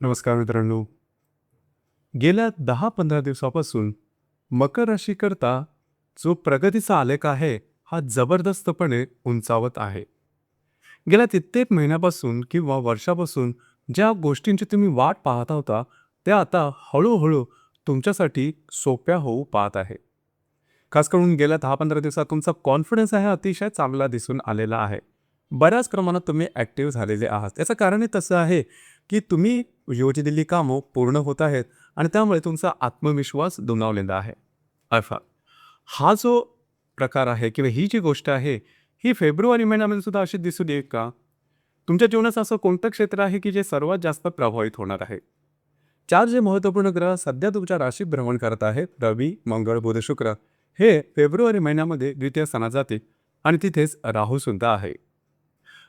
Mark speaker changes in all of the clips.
Speaker 1: नमस्कार मित्रांनो. गेल्या 10-15 दिवसापासून मकर राशीकरता जो प्रगतीचा आलेख आहे, हा जबरदस्तपणे उंचावत आहे. गेल्या कित्येक महिन्यापासून किंवा वर्षापासून ज्या गोष्टींची तुम्ही वाट पाहत होता, त्या आता हळू-हळू तुमच्यासाठी सोप्या होऊ पाहत आहे. खास करून गेल्या 10-15 दिवसात तुमचा कॉन्फिडन्स आहे अतिशय चांगला दिसून आलेला आहे. बऱ्याच प्रमाणात तुम्ही ॲक्टिव्ह झालेले आहात. याचं कारणही तसं आहे, की तुम्ही योजलेली कामं पूर्ण होत आहेत आणि त्यामुळे तुमचा आत्मविश्वास दुणावलेला आहे. अर्थात हा जो प्रकार आहे किंवा ही जी गोष्ट आहे, ही फेब्रुवारी महिन्यामध्ये सुद्धा अशी दिसून येईल का? तुमच्या जीवनाचं असं कोणतं क्षेत्र आहे, की जे सर्वात जास्त प्रभावित होणार आहे? 4 जे महत्त्वपूर्ण ग्रह सध्या तुमच्या राशीत भ्रमण करत आहेत, रवी, मंगळ, बुध, शुक्र, हे फेब्रुवारी महिन्यामध्ये द्वितीय स्थानात जातील आणि तिथेच राहूसुद्धा आहे.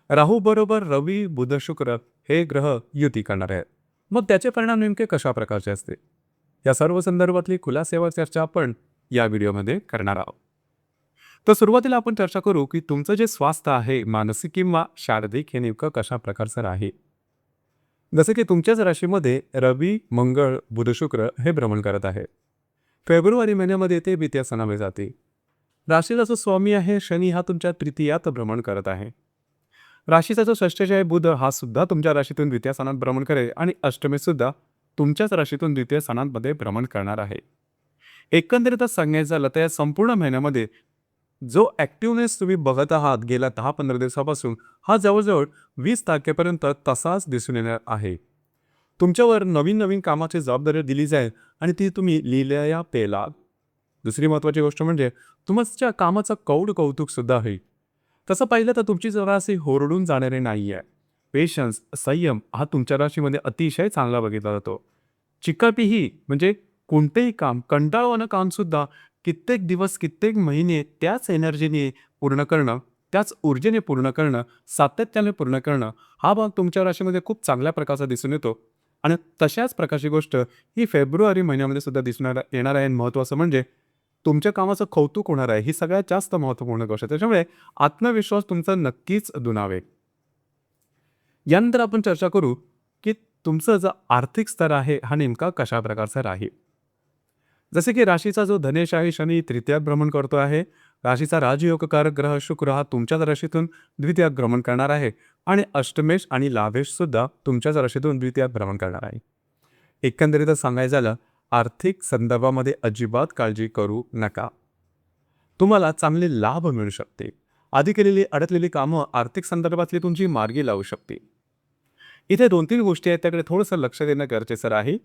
Speaker 1: राहू बरोबर रवी, बुध, शुक्र हे ग्रह युती करणार आहेत. मग त्याचे परिणाम नेमके कशा प्रकारचे असते? या सर्व संदर्भातली खुलासेवर चर्चा आपण या व्हिडिओमध्ये करणार आहोत. तर सुरुवातीला आपण चर्चा करू की तुमचं जे स्वास्थ्य आहे, मानसिक किंवा शारीरिक, हे नेमकं कशा प्रकारचं आहे. जसं की तुमच्याच राशीमध्ये रवी, मंगळ, बुध, शुक्र हे भ्रमण करत आहे. फेब्रुवारी महिन्यामध्ये ते द्वितीय स्थानामध्ये जाते. राशीचा जो स्वामी आहे शनी, हा तुमच्या तृतीयात भ्रमण करत आहे. राशीचा जो षष्ठेश आहे बुध, हा सुद्धा तुमच्या राशीतून द्वितीय स्थानात भ्रमण करेल आणि अष्टमेत सुद्धा तुमच्याच राशीतून द्वितीय स्थानांमध्ये भ्रमण करणार आहे. एकंदरीतच सांगायचं झालं तर या संपूर्ण महिन्यामध्ये जो ॲक्टिव्हनेस तुम्ही बघत आहात गेल्या 10-15 दिवसापासून, हा जवळजवळ 20 तारखेपर्यंत तसाच दिसून येणार आहे. तुमच्यावर नवीन नवीन कामाची जबाबदारी दिली जाईल आणि ती तुम्ही लिहिल्या पेलाल. दुसरी महत्त्वाची गोष्ट म्हणजे तुमच्या कामाचं कौतुकसुद्धा होईल. तसं पाहिलं तर तुमची जरा अशी होरडून जाणारे नाही आहे. पेशन्स, संयम हा तुमच्या राशीमध्ये अतिशय चांगला बघितला जातो. चिकापीही म्हणजे कोणतेही काम, कंटाळवाणं कामसुद्धा कित्येक दिवस, कित्येक महिने त्याच एनर्जीने पूर्ण करणं, त्याच ऊर्जेने पूर्ण करणं, सातत्याने पूर्ण करणं, हा भाग तुमच्या राशीमध्ये खूप चांगल्या प्रकारचा दिसून येतो. आणि तशाच प्रकारची गोष्ट ही फेब्रुवारी महिन्यामध्ये सुद्धा दिसून येणार आहे. महत्त्वाचं म्हणजे तुमच्या कामाचं कौतुक होणार आहे. ही सगळ्यात जास्त महत्त्वपूर्ण गोष्ट आहे. त्याच्यामुळे आत्मविश्वास तुमचा नक्कीच दुणावेल. यानंतर आपण चर्चा करू, की तुमचं जो आर्थिक स्तर आहे, हा नेमका कशा प्रकारचा राहील. जसे की राशीचा जो धनेश आहे शनी तृतीयात भ्रमण करतो आहे. राशीचा राजयोगकारक ग्रह शुक्र हा तुमच्याच राशीतून द्वितीयात भ्रमण करणार आहे आणि अष्टमेश आणि लाभेश सुद्धा तुमच्याच राशीतून द्वितीयात भ्रमण करणार आहे. एकंदरीतच सांगायचं झालं, आर्थिक संदर्भामध्ये अजिबात काळजी करू नका. तुम्हाला चांगले लाभ मिळू शकते. आधी केलेली अडकलेली कामं आर्थिक संदर्भातली तुमची मार्गी लावू शकते. इथे 2-3 गोष्टी आहेत, त्याकडे थोडंसं लक्ष देणं गरजेचं आहे,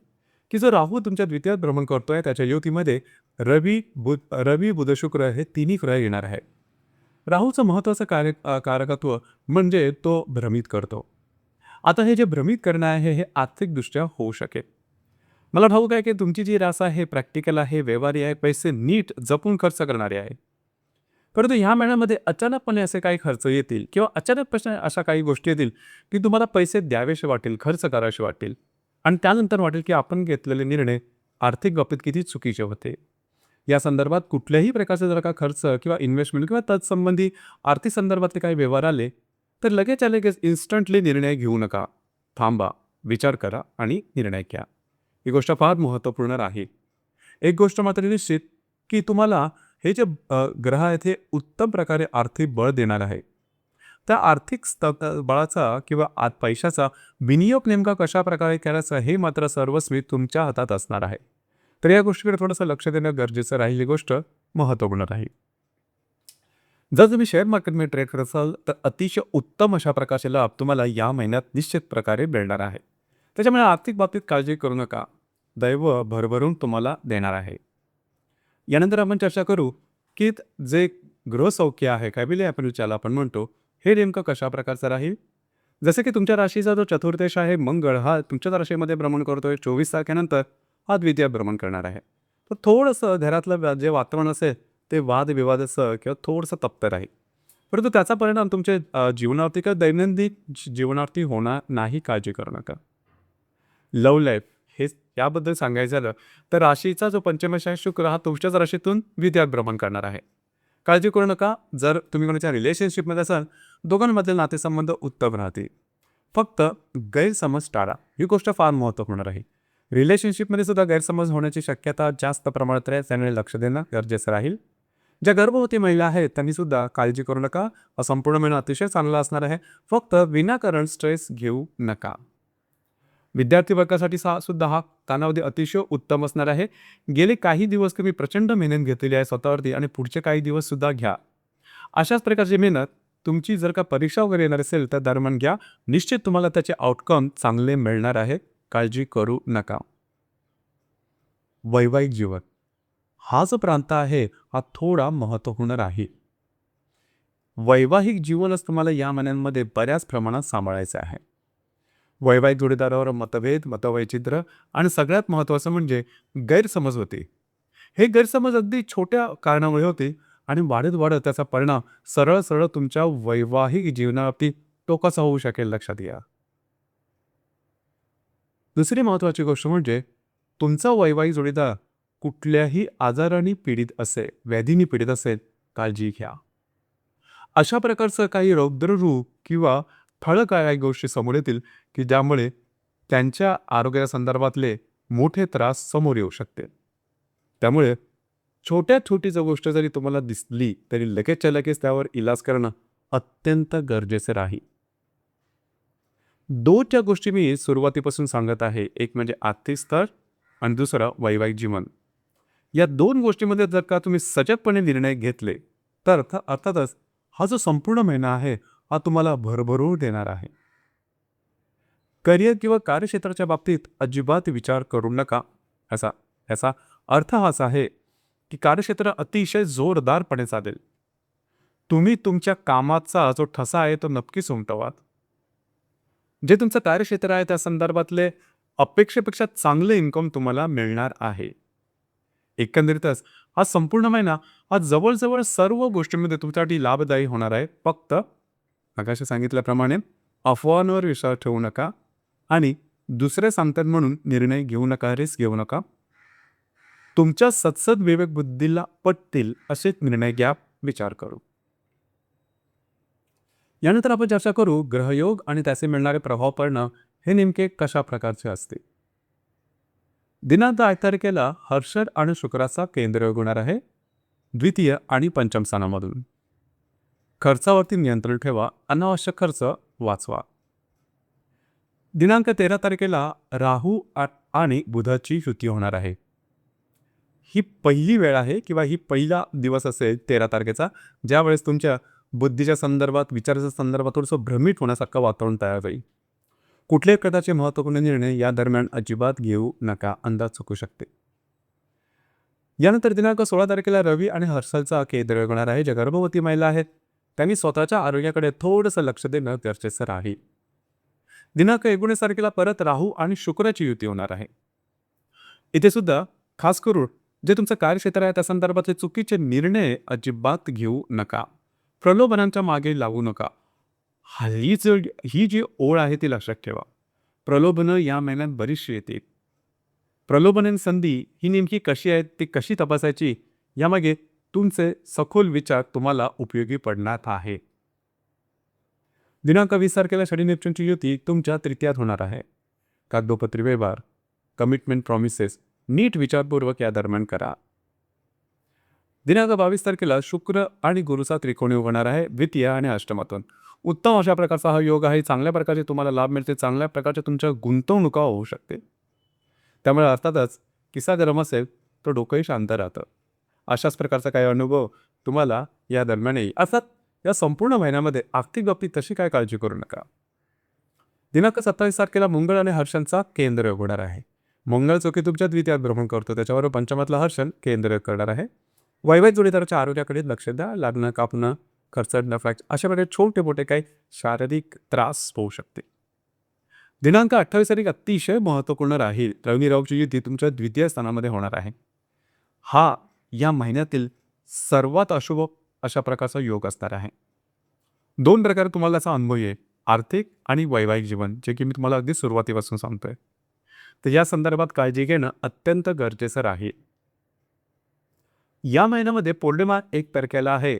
Speaker 1: की जो राहू तुमच्या द्वितीयात भ्रमण करतोय त्याच्या युतीमध्ये रवी, बुध, शुक्र हे तिन्ही ग्रह येणार आहे. राहूचं महत्त्वाचं कारकत्व म्हणजे तो भ्रमित करतो. आता हे जे भ्रमित करणं आहे हे आर्थिकदृष्ट्या होऊ शकेल. मला ठाऊक आहे की तुमची जी रास आहे प्रॅक्टिकल आहे, व्यवहारी आहे, पैसे नीट जपून खर्च करणारी आहे. परंतु ह्या महिन्यामध्ये अचानकपणे असे काही खर्च येतील किंवा अचानकपणे अशा काही गोष्टी येतील की तुम्हाला पैसे द्यावेसे वाटेल, खर्च करावेसे वाटेल आणि त्यानंतर वाटेल की आपण घेतलेले निर्णय आर्थिक बाबतीत किती चुकीचे होते. या संदर्भात कुठल्याही प्रकारचे जर का खर्च किंवा इन्व्हेस्टमेंट किंवा तत्संबंधी आर्थिक संदर्भातले काही व्यवहार आले तर लगेच इन्स्टंटली निर्णय घेऊ नका. थांबा, विचार करा आणि निर्णय घ्या. ही गोष्ट फार महत्त्वपूर्ण राहील. एक गोष्ट मात्र निश्चित की तुम्हाला हे जे ग्रह आहेत हे उत्तम प्रकारे आर्थिक बळ देणार आहे. त्या आर्थिक बळाचा किंवा पैशाचा विनियोग नेमका कशा प्रकारे करायचा हे मात्र सर्वस्वी तुमच्या हातात असणार आहे. तर या गोष्टीकडे थोडंसं लक्ष देणं गरजेचं राहील. ही गोष्ट महत्त्वपूर्ण राहील. जर तुम्ही शेअर मार्केटमध्ये ट्रेड करत असाल तर अतिशय उत्तम अशा प्रकारचे लाभ तुम्हाला या महिन्यात निश्चित प्रकारे मिळणार आहे. त्याच्यामुळे आर्थिक बाबतीत काळजी करू नका. दैव भरभरून तुम्हाला देणार आहे. यानंतर आपण चर्चा करू की जे गृहसौख्य आहे, फॅमिली ॲपल ज्याला आपण म्हणतो, हे नेमकं कशा प्रकारचं राहील. जसं की तुमच्या राशीचा जो चतुर्देश आहे मंगळ, हा तुमच्याच राशीमध्ये भ्रमण करतोय. 24 तारखेनंतर हा द्वितीय भ्रमण करणार आहे. तर थोडंसं घरातलं जे वातावरण असेल ते वादविवादाचं किंवा थोडंसं तप्त राहील. परंतु त्याचा परिणाम तुमच्या जीवनावरती किंवा दैनंदिन जीवनावरती होणार नाही. काळजी करू नका. लव्ह लाईफ हे याबद्दल सांगायचं झालं तर राशीचा जो पंचमेश आहे शुक्र, हा तुमच्याच राशीतून द्वितीयात भ्रमण करणार आहे. काळजी करू नका. जर तुम्ही कोणाच्या रिलेशनशिपमध्ये असाल दोघांमधले नातेसंबंध उत्तम राहतील. फक्त गैरसमज टाळा, ही गोष्ट फार महत्त्वपूर्ण आहे. रिलेशनशिपमध्ये सुद्धा गैरसमज होण्याची शक्यता जास्त प्रमाणात आहे, त्यामुळे लक्ष देणं गरजेचं राहील. ज्या गर्भवती महिला आहेत त्यांनी सुद्धा काळजी करू नका. हा संपूर्ण महिना अतिशय चांगला असणार आहे. फक्त विनाकारण स्ट्रेस घेऊ नका. विद्यार्थी वर्गासाठी सुद्धा हा कालावधी अतिशय उत्तम असणार आहे. गेले काही दिवस तुम्ही प्रचंड मेहनत घेतलेली आहे स्वतःवरती आणि पुढचे काही दिवस सुद्धा घ्या. अशाच प्रकारची मेहनत तुमची जर का परीक्षा वगैरे येणार असेल तर दरम्यान घ्या. निश्चित तुम्हाला त्याचे आउटकम चांगले मिळणार आहे. काळजी करू नका. वैवाहिक जीवन हा जो प्रांत आहे हा थोडा महत्त्वपूर्ण राहील. वैवाहिक जीवनच तुम्हाला या महिन्यांमध्ये बऱ्याच प्रमाणात सांभाळायचं आहे. वैवाहिक जोडीदारावर मतभेद, मतवैचित्र्य आणि सगळ्यात महत्त्वाचं म्हणजे गैरसमज होते. हे गैरसमज अगदी छोट्या कारणामुळे होते आणि वाढत वाढत त्याचा परिणाम सरळ सरळ तुमच्या वैवाहिक जीवनावरती टोकाचा होऊ शकेल, लक्षात घ्या. दुसरी महत्त्वाची गोष्ट म्हणजे तुमचा वैवाहिक जोडीदार कुठल्याही आजाराने पीडित असेल, व्याधीने पीडित असेल, काळजी घ्या. अशा प्रकारचं काही रौद्ररूप किंवा ठळक काही गोष्टी समोर येतील की ज्यामुळे त्यांच्या आरोग्यासंदर्भातले मोठे त्रास समोर येऊ शकतील. त्यामुळे छोट्या छोटी जर गोष्ट जरी तुम्हाला दिसली तरी लगेचच्या लगेच त्यावर इलाज करणं अत्यंत गरजेचं राहील. दोनच्या गोष्टी मी सुरुवातीपासून सांगत आहे, एक म्हणजे आर्थिक स्तर आणि दुसरं वैवाहिक जीवन. या दोन गोष्टीमध्ये जर का तुम्ही सजगपणे निर्णय घेतले तर अर्थातच हा जो संपूर्ण महिना आहे हा तुम्हाला भरभरून देणार आहे. करिअर किंवा कार्यक्षेत्राच्या बाबतीत अजिबात विचार करू नका. याचा अर्थ हाच आहे की कार्यक्षेत्र अतिशय जोरदारपणे चालेल. तुम्ही तुमच्या कामाचा जो ठसा आहे तो नक्कीच उमटवा. जे तुमचं कार्यक्षेत्र आहे त्या संदर्भातले अपेक्षेपेक्षा चांगले इन्कम तुम्हाला मिळणार आहे. एकंदरीतच हा संपूर्ण महिना हा जवळजवळ सर्व गोष्टींमध्ये तुमच्यासाठी लाभदायी होणार आहे. फक्त मगाशी सांगितल्याप्रमाणे अफवांवर विश्वास ठेवू नका आणि दुसरे सांगतात म्हणून निर्णय घेऊ नका, रिस्क घेऊ नका. तुमच्या सत्सद विवेक बुद्धीला पटतील असे निर्णय घ्या, विचार करू. यानंतर आपण चर्चा करू ग्रहयोग आणि त्याचे मिळणारे प्रभाव पडणं हे नेमके कशा प्रकारचे असते. दिनांक 8 तारखेला हर्षद आणि शुक्राचा केंद्रयोग होणार आहे द्वितीय आणि पंचम स्थानामधून. खर्चावरती नियंत्रण ठेवा, अनावश्यक खर्च वाचवा. दिनांक 13 तारखेला राहू आणि बुधाची युती होणार आहे. ही पहिली वेळ आहे किंवा ही पहिला दिवस असेल 13 तारखेचा ज्यावेळेस तुमच्या बुद्धीच्या संदर्भात, विचाराच्या संदर्भात थोडंसं भ्रमित होण्यासारखं वातावरण तयार होईल. कुठल्याही प्रकारचे महत्त्वपूर्ण निर्णय या दरम्यान अजिबात घेऊ नका, अंदाज चुकू शकते. यानंतर दिनांक 16 तारखेला रवी आणि हर्षलचा केंद्रयोग होणार आहे. ज्या गर्भवती महिला आहेत त्यांनी स्वतःच्या आरोग्याकडे थोडंसं लक्ष देणं गरजेचं राहील. दिनांक 19 तारखेला परत राहू आणि शुक्राची युती होणार आहे. इथे सुद्धा खास करून जे तुमचं कार्यक्षेत्र आहे त्या संदर्भातले चुकीचे निर्णय अजिबात घेऊ नका. प्रलोभनांच्या मागे लागू नका. ही जी ओळ आहे ती लक्षात ठेवा. प्रलोभनं या महिन्यात बरीचशी येतील. प्रलोभन संधी ही नेमकी कशी आहेत, ती कशी तपासायची, यामागे तुमचे सखोल विचार तुम्हाला उपयोगी पडणार आहे. दिनांक 20 तारखेला शनी नेपच्यूनची युती तुमच्या तृतीयात होणार आहे. कागदोपत्री व्यवहार, कमिटमेंट, प्रॉमिसेस नीट विचारपूर्वक या दरम्यान करा. दिनांक 22 तारखेला शुक्र आणि गुरुचा त्रिकोणी होणार आहे द्वितीय आणि अष्टमातून. उत्तम अशा प्रकारचा हा योग आहे. चांगल्या प्रकारचे तुम्हाला लाभ मिळते, चांगल्या प्रकारच्या तुमच्या गुंतवणुका होऊ शकते. त्यामुळे अर्थातच किस्सा गरम असेल तर डोकंही शांत राहतं. अशाच प्रकारचा काही अनुभव तुम्हाला या दरम्यान येईल. अर्थात या संपूर्ण महिन्यामध्ये आर्थिक बाबतीत तशी काय काळजी करू नका. दिनांक 27 तारखेला मंगळ आणि हर्षणचा केंद्रयोग होणार आहे. मंगळ चौकी तुमच्या द्वितीयात भ्रमण करतो, त्याच्यावर पंचमातला हर्षण केंद्रयोग करणार आहे. वैवाहिक जोडीदाराच्या आरोग्याकडे लक्ष द्या. लागणं, कापणं, खरचडणं, फ्रॅक्चर अशा प्रकारे छोटे मोठे काही शारीरिक त्रास होऊ शकते. दिनांक 28 तारीख अतिशय महत्त्वपूर्ण राहील. रवी राहूची युती तुमच्या द्वितीय स्थानामध्ये होणार आहे. हा या महिन्यातील सर्वात अशुभ अशा प्रकारचा योग असणार आहे. दोन प्रकारे तुम्हाला याचा अनुभव येईल, आर्थिक आणि वैवाहिक जीवन, जे की मी तुम्हाला अगदी सुरुवातीपासून सांगतोय. तर या संदर्भात काळजी घेणं अत्यंत गरजेचं राहील. या महिन्यामध्ये पौर्णिमा 1 तारखेला आहे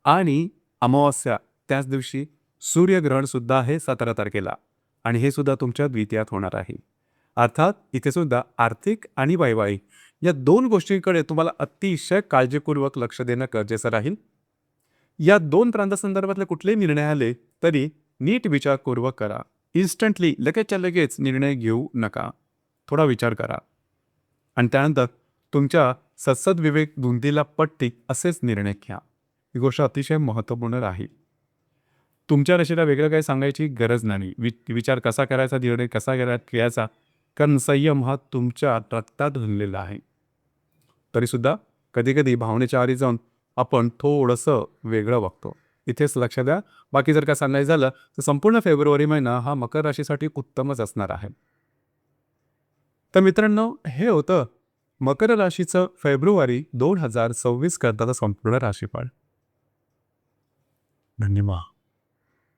Speaker 1: आणि अमावस्या त्याच दिवशी सूर्यग्रहण सुद्धा आहे 17 तारखेला. आणि हे सुद्धा तुमच्या द्वितीयात होणार आहे. अर्थात इथे सुद्धा आर्थिक आणि वैवाहिक या दोन गोष्टींकडे तुम्हाला अतिशय काळजीपूर्वक लक्ष देणं गरजेचं राहील. या दोन प्रांतासंदर्भातले कुठलेही निर्णय आले तरी नीट विचारपूर्वक करा. इन्स्टंटली लगेचच्या लगेच निर्णय घेऊ नका. थोडा विचार करा आणि त्यानंतर तुमच्या सद्सद विवेक धुंदीला पटतील असेच निर्णय घ्या. ही गोष्ट अतिशय महत्त्वपूर्ण राहील. तुमच्या राशीला वेगळं काही सांगायची गरज नाही. विचार कसा करायचा, निर्णय कसा घ्यायचा, कारण संयम हा तुमच्या रक्तात रुळलेला आहे. तरीसुद्धा कधीकधी भावनेच्या आरी जाऊन आपण थोडंसं वेगळं वागतो. इथेच लक्ष द्या. बाकी जर का सांगायचं झालं तर संपूर्ण फेब्रुवारी महिना हा मकर राशीसाठी उत्तमच असणार आहे. तर मित्रांनो, हे होतं मकर राशीचं फेब्रुवारी 2026 करताना संपूर्ण राशीफळ. धन्यवाद.